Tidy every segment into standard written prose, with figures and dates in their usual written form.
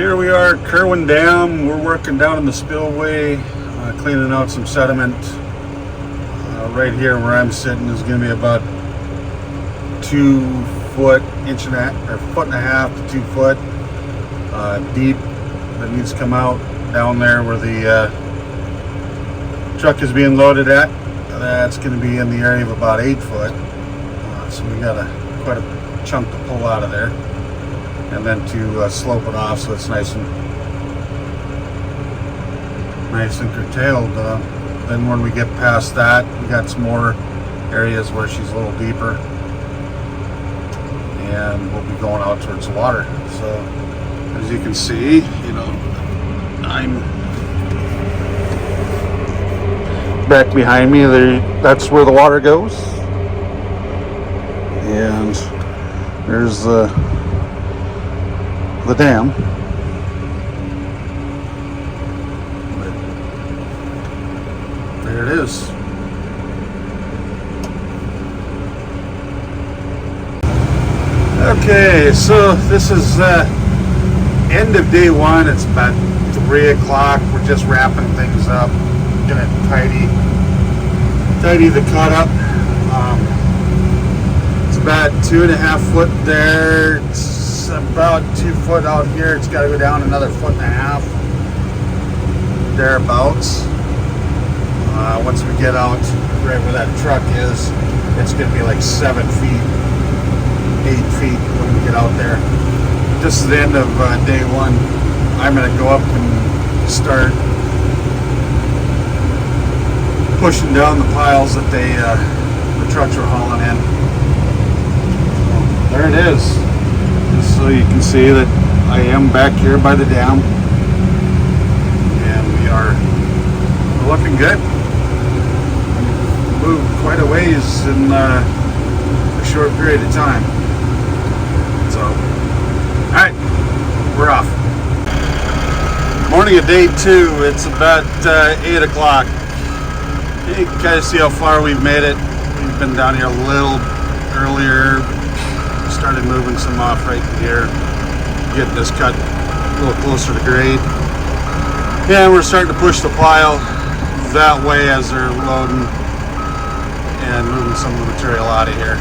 Here we are, Kirwin Dam. We're working down in the spillway, cleaning out some sediment. Right here where I'm sitting is going to be about 2 foot, inch and a half, or foot and a half to 2 foot deep that needs to come out down there where the truck is being loaded at. That's going to be in the area of about 8 foot. So we got quite a chunk to pull out of there. And then to slope it off so it's nice and curtailed. Then when we get past that, we got some more areas where she's a little deeper, and we'll be going out towards the water. So as you can see, I'm back behind me there. That's where the water goes, and there's the dam. But there it is. Okay, so this is end of day one. It's about 3 o'clock. We're just wrapping things up, gonna tidy the cut up. It's about 2.5 foot there. It's about 2 foot out here. It's got to go down another 1.5 foot thereabouts. Once we get out right where that truck is, it's going to be like 7 feet, 8 feet when we get out there. This is the end of day one. I'm going to go up and start pushing down the piles that the trucks are hauling in. There it is. Just so you can see that I am back here by the dam, and we are looking good. Moved quite a ways in a short period of time. So, alright, we're off. Morning of day two. It's about 8 o'clock. You can kind of see how far we've made it. We've been down here a little earlier. Started moving some off right here, getting this cut a little closer to grade. Yeah, we're starting to push the pile that way as they're loading and moving some of the material out of here.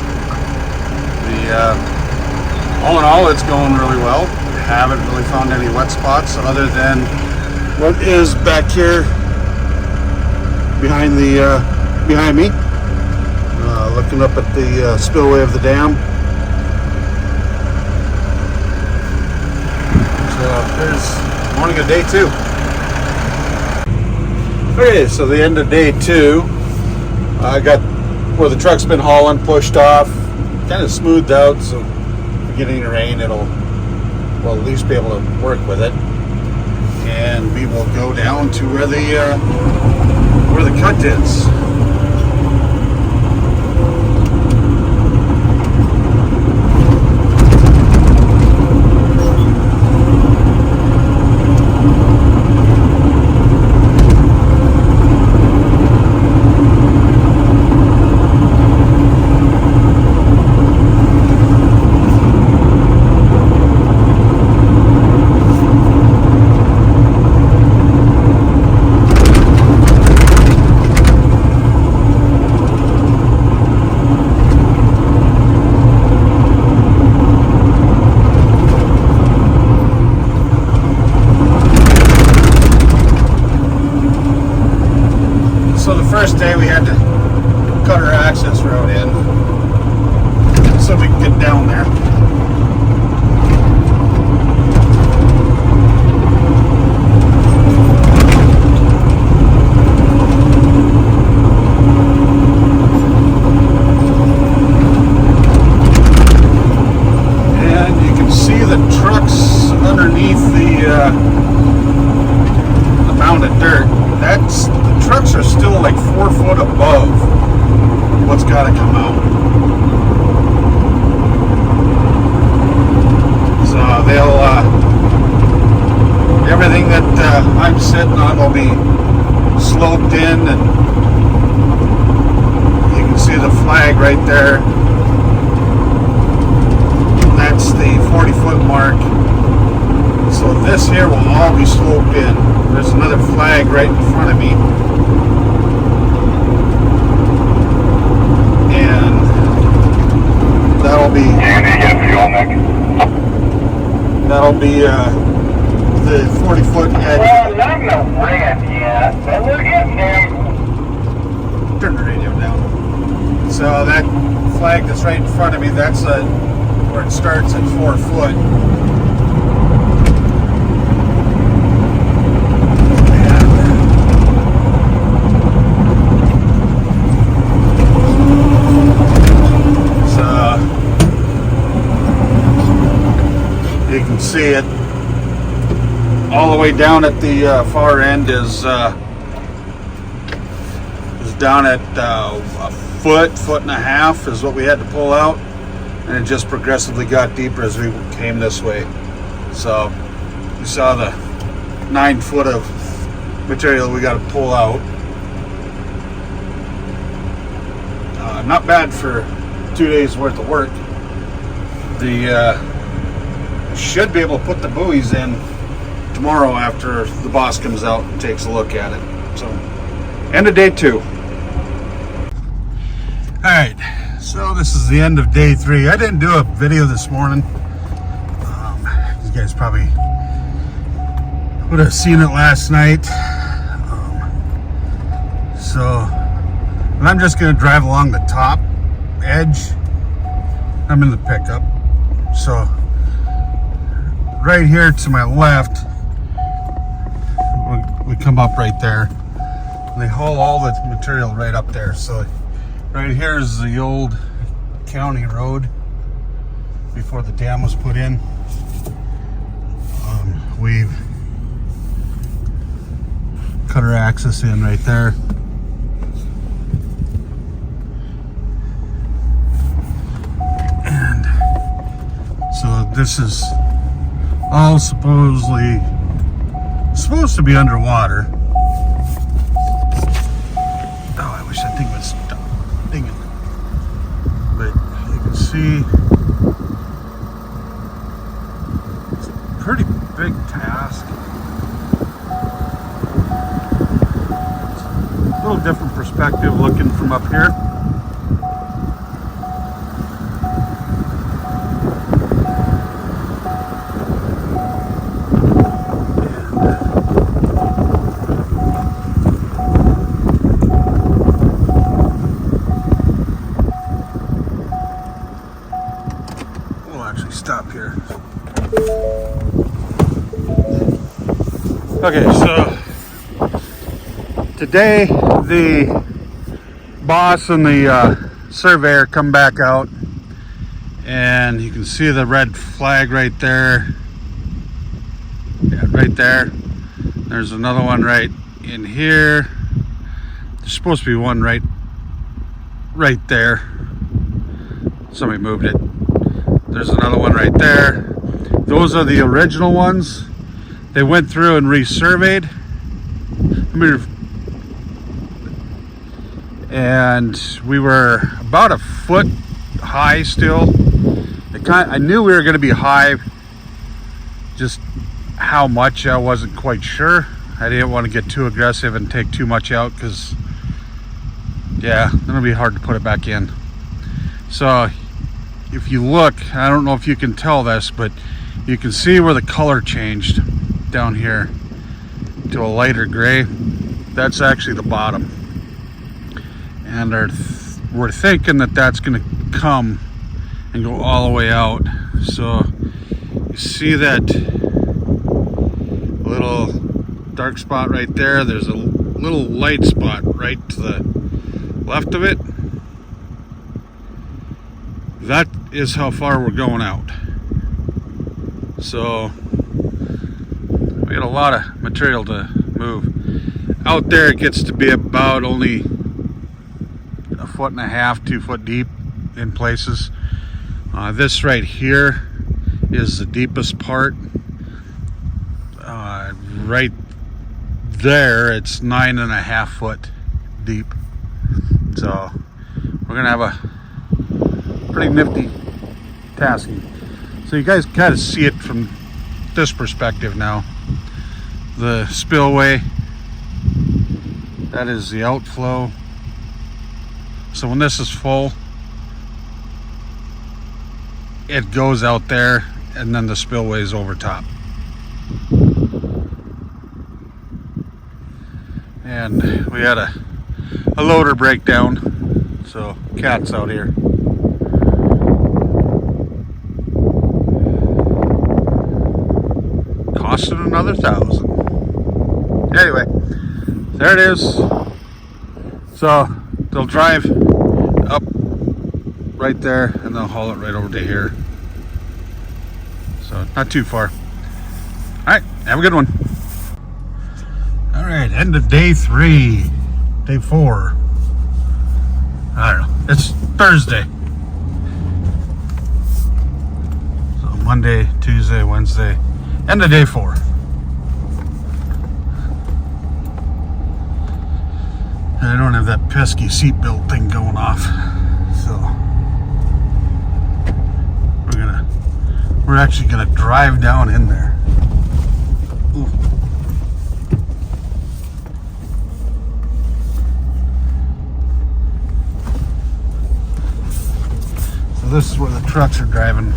All in all, it's going really well. We haven't really found any wet spots other than what is back here behind me, looking up at the spillway of the dam. There's morning of day two. Okay, so the end of day two, I got where the truck's been hauling pushed off, kind of smoothed out, so beginning to rain, we'll at least be able to work with it. And we will go down to where the cut is. So the first day we had to cut our access road in so we could get down there. And you can see the trucks underneath the mound of dirt. The trucks are still like 4 foot above what's got to come out. So they'll everything that I'm sitting on will be sloped in, and you can see the flag right there. That's the 40-foot mark. So this here will all be sloped in. There's another flag right in front of me. And that'll be the 40-foot edge. Well, not no red yet, but we're getting there. Turn the radio down. So that flag that's right in front of me, that's where it starts at 4 foot. You can see it all the way down at the far end is down at a foot and a half is what we had to pull out, and it just progressively got deeper as we came this way. So you saw the 9 foot of material we got to pull out. Not bad for 2 days worth of work. The should be able to put the buoys in tomorrow after the boss comes out and takes a look at it. So, end of day 2. Alright, so this is the end of day 3. I didn't do a video this morning. You guys probably would have seen it last night. And I'm just going to drive along the top edge. I'm in the pickup. So, right here to my left, we come up right there. And they haul all the material right up there. So right here is the old county road before the dam was put in. We've cut our access in right there. And so this is all supposed to be underwater. Oh, I wish that thing would stop dinging. But you can see it's a pretty big task. It's a little different perspective looking from up here. Stop here. Okay, so today the boss and the surveyor come back out, and you can see the red flag right there. Yeah, right there. There's another one right in here. There's supposed to be one right there. Somebody moved it. There's another one right there. Those are the original ones. They went through and resurveyed. And we were about a foot high still. I knew we were going to be high. Just how much I wasn't quite sure. I didn't want to get too aggressive and take too much out because, yeah, it'll be hard to put it back in. So if you look, I don't know if you can tell this, but you can see where the color changed down here to a lighter gray. That's actually the bottom. And we're thinking that that's going to come and go all the way out. So you see that little dark spot right there? There's a little light spot right to the left of it. That is how far we're going out. So we got a lot of material to move. Out there it gets to be about only a foot and a half, 2 foot deep in places. This right here is the deepest part. Right there it's 9.5 foot deep. So we're gonna have a pretty nifty tasking. So you guys kind of see it from this perspective now. The spillway, that is the outflow. So when this is full, it goes out there, and then the spillway is over top. And we had a loader breakdown, so cat's out here. Costing another $1,000. Anyway, there it is. So they'll drive up right there and they'll haul it right over to here. So not too far. All right, have a good one. All right, end of day 3, day 4. I don't know. It's Thursday. So Monday, Tuesday, Wednesday, end of day 4. I don't have that pesky seatbelt thing going off, so we're actually gonna drive down in there. Ooh. So this is where the trucks are driving.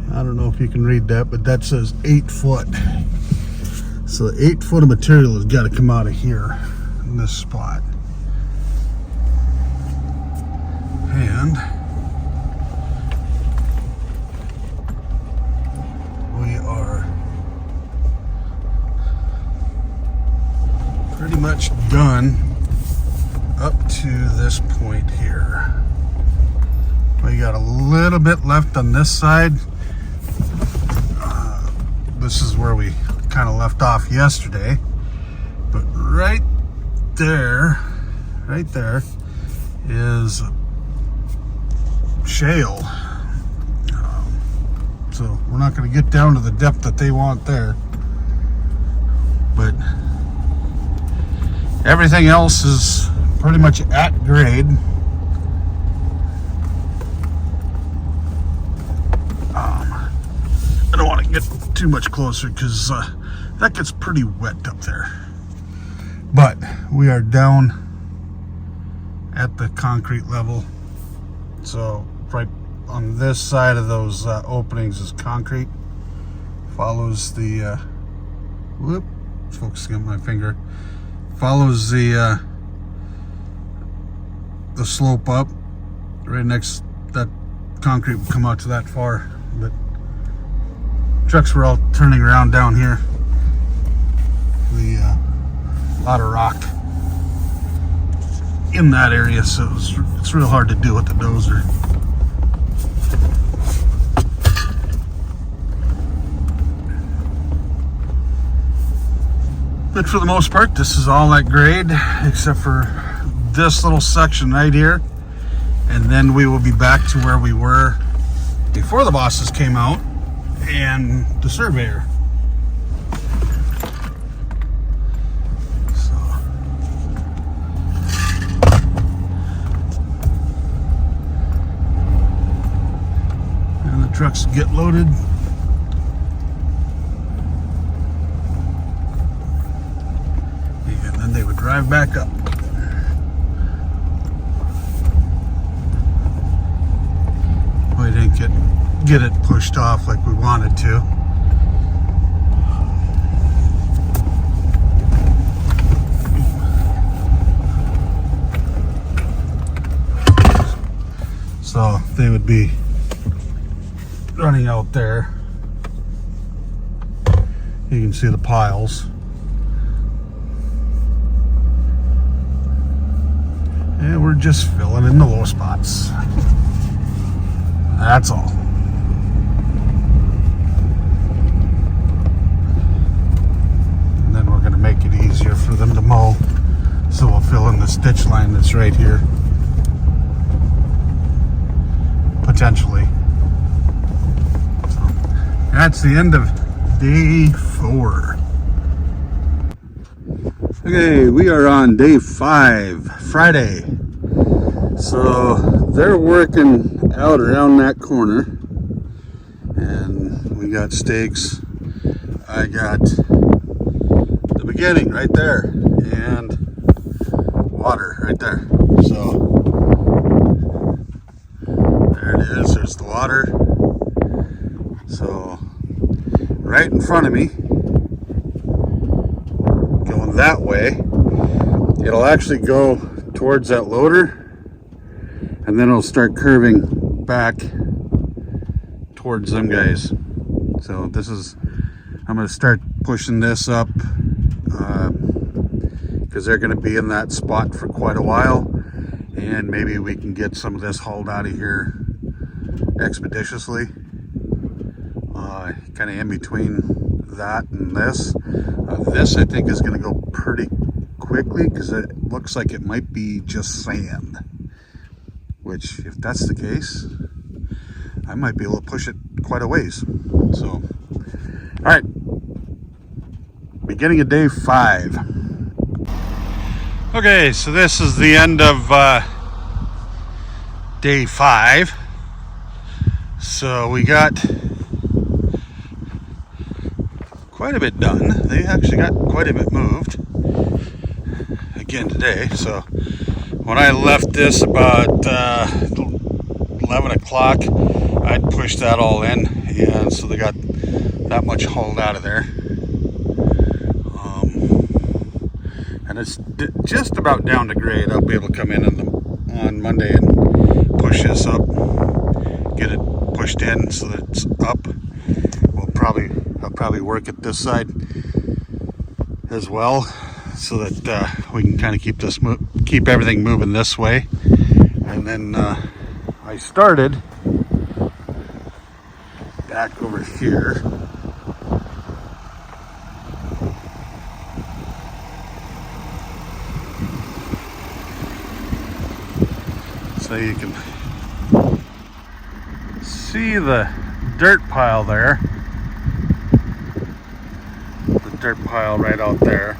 I don't know if you can read that, but that says 8 foot. So 8 foot of material has got to come out of here in this spot. And we are pretty much done up to this point here. We got a little bit left on this side. This is where we kind of left off yesterday, but right there is shale. So we're not going to get down to the depth that they want there, but everything else is pretty much at grade. I don't want to get too much closer because that gets pretty wet up there. But we are down at the concrete level. So right on this side of those openings is concrete. Follows the whoop, focusing on my finger. Follows the slope up. Right next, that concrete would come out to that far, but trucks were all turning around down here. A lot of rock in that area, so it's real hard to do with the dozer. But for the most part, this is all at grade, except for this little section right here. And then we will be back to where we were before the bosses came out and the surveyor. So and the trucks get loaded. And then they would drive back up. We didn't get it pushed off like we wanted to. So they would be running out there. You can see the piles. And we're just filling in the low spots. That's all. And then we're going to make it easier for them to mow. So we'll fill in the stitch line that's right here. Potentially. That's the end of day 4. Okay, we are on day 5, Friday. So they're working out around that corner, and we got stakes. I got the beginning right there, and water right there. So there it is. There's the water. So right in front of me, going that way, it'll actually go towards that loader, and then it'll start curving back towards them guys. So this is, I'm going to start pushing this up because they're going to be in that spot for quite a while, and maybe we can get some of this hauled out of here expeditiously. Kind of in between that and this. This I think is going to go pretty quickly because it looks like it might be just sand. Which, if that's the case, I might be able to push it quite a ways. So, all right, beginning of day 5. Okay, so this is the end of day 5. So we got quite a bit done. They actually got quite a bit moved again today. So when I left this about 11 o'clock, I'd pushed that all in, and so they got that much hauled out of there. And it's just about down to grade. I'll be able to come in on Monday and push this up, get it pushed in so that it's up. I'll probably work it this side as well, so that we can kind of keep everything moving this way. And then I started back over here. So you can see the dirt pile there. The dirt pile right out there.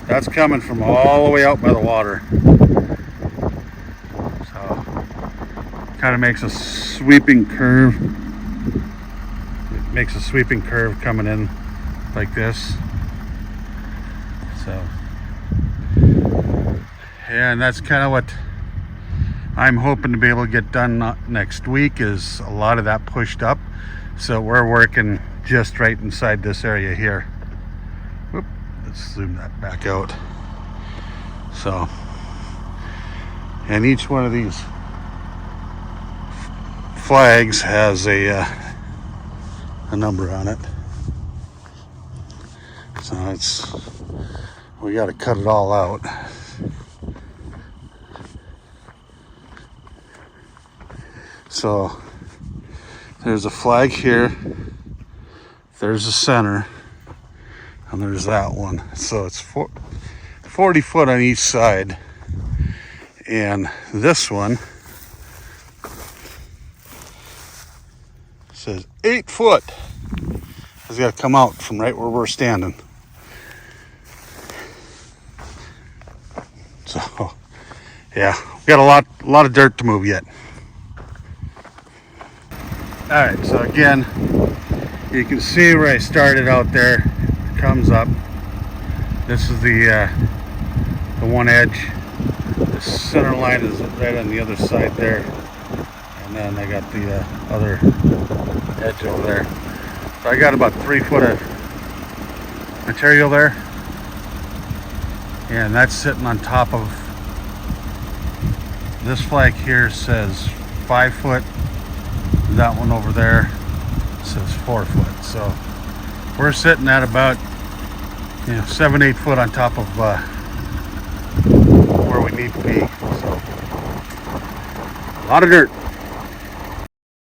That's coming from all the way out by the water. So kind of makes a sweeping curve. It makes a sweeping curve coming in like this. So yeah, and that's kind of what I'm hoping to be able to get done next week, is a lot of that pushed up. So we're working just right inside this area here. Whoop, let's zoom that back out. So, and each one of these flags has a number on it. So we got to cut it all out. So there's a flag here, there's a center, and there's that one. So it's 40 foot on each side. And this one says 8 foot. It's got to come out from right where we're standing. So yeah, we got a lot of dirt to move yet. All right, so again, you can see where I started out there. It comes up. This is the one edge. The center line is right on the other side there, and then I got the other edge over there. So I got about 3 foot of material there, and that's sitting on top of this flag here. Says 5 foot. That one over there says 4 foot. So we're sitting at about 7-8 foot on top of where we need to be. So a lot of dirt.